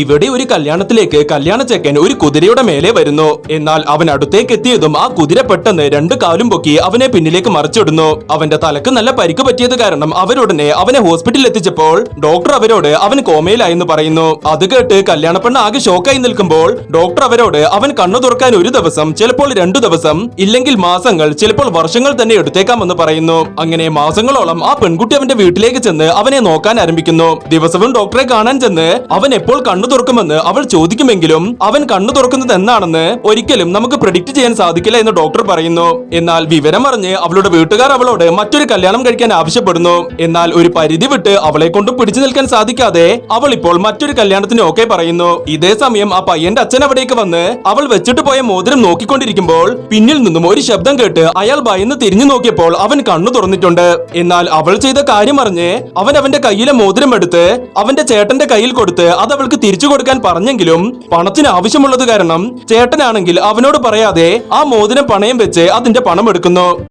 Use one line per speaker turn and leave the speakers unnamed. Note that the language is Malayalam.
ഇവിടെ ഒരു കല്യാണത്തിലേക്ക് കല്യാണ ചെക്കൻ ഒരു കുതിരയുടെ മേലെ വരുന്നു. എന്നാൽ അവൻ അടുത്തേക്ക് എത്തിയതും ആ കുതിര പെട്ടെന്ന് രണ്ട് കാലും പൊക്കി അവനെ പിന്നിലേക്ക് മറിച്ചിടുന്നു. അവന്റെ തലക്ക് നല്ല പരിക്ക് പറ്റിയത് കാരണം അവരുടനെ അവനെ ഹോസ്പിറ്റലിൽ എത്തിച്ചപ്പോൾ ഡോക്ടർ അവരോട് അവൻ കോമയിലായെന്ന് പറയുന്നു. അത് കേട്ട് കല്യാണപ്പെണ്ണ് ആകെ ഷോക്കായി നിൽക്കുമ്പോൾ ഡോക്ടർ അവരോട് അവൻ കണ്ണു തുറക്കാൻ ഒരു ദിവസം, ചിലപ്പോൾ 2 ദിവസം, ഇല്ലെങ്കിൽ മാസങ്ങൾ, ചിലപ്പോൾ വർഷങ്ങൾ തന്നെ എടുത്തേക്കാമെന്ന് പറയുന്നു. അങ്ങനെ മാസങ്ങളോളം ആ പെൺകുട്ടി അവന്റെ വീട്ടിലേക്ക് ചെന്ന് അവനെ നോക്കാൻ ആരംഭിക്കുന്നു. ദിവസവും ഡോക്ടറെ കാണാൻ ചെന്ന് അവൻ എപ്പോൾ കണ്ണു തുറക്കുമെന്ന് അവൾ ചോദിക്കുമെങ്കിലും അവൻ കണ്ണു തുറക്കുന്നത് എന്നാണെന്ന് ഒരിക്കലും നമുക്ക് പ്രെഡിക്റ്റ് ചെയ്യാൻ സാധിക്കില്ല എന്ന് ഡോക്ടർ പറയുന്നു. എന്നാൽ വിവരം അറിഞ്ഞ് അവളുടെ വീട്ടുകാർ അവളോട് മറ്റൊരു കല്യാണം കഴിക്കാൻ ആവശ്യപ്പെടുന്നു. എന്നാൽ ഒരു പരിധി വിട്ട് അവളെ കൊണ്ട് പിടിച്ചു നിൽക്കാൻ സാധിക്കാതെ അവൾ ഇപ്പോൾ മറ്റൊരു കല്യാണത്തിന് ഓക്കെ പറയുന്നു. ഇതേ സമയം ആ പയ്യന്റെ അച്ഛൻ അവിടേക്ക് വന്ന് അവൾ വെച്ചിട്ട് പോയ മോതിരം നോക്കിക്കൊണ്ടിരിക്കുമ്പോൾ പിന്നിൽ നിന്നും ഒരു ശബ്ദം കേട്ട് അയാൾ ഭയന്ന് തിരിഞ്ഞു നോക്കിയപ്പോൾ അവൻ കണ്ണു തുറന്നിട്ടുണ്ട്. എന്നാൽ അവൾ ചെയ്ത കാര്യം അറിഞ്ഞ് അവൻ അവന്റെ കയ്യിലെ മോതിരം എടുത്ത് അവന്റെ ചേട്ടന്റെ കയ്യിൽ കൊടുത്ത് അത് അവൾക്ക് തിരിച്ചു കൊടുക്കാൻ പറഞ്ഞെങ്കിലും പണത്തിന് ആവശ്യമുള്ളത് കാരണം ചേട്ടനാണെങ്കിൽ അവനോട് പറയാതെ ആ മോതിരം പണയം വെച്ച് അതിന്റെ പണം എടുക്കുന്നു.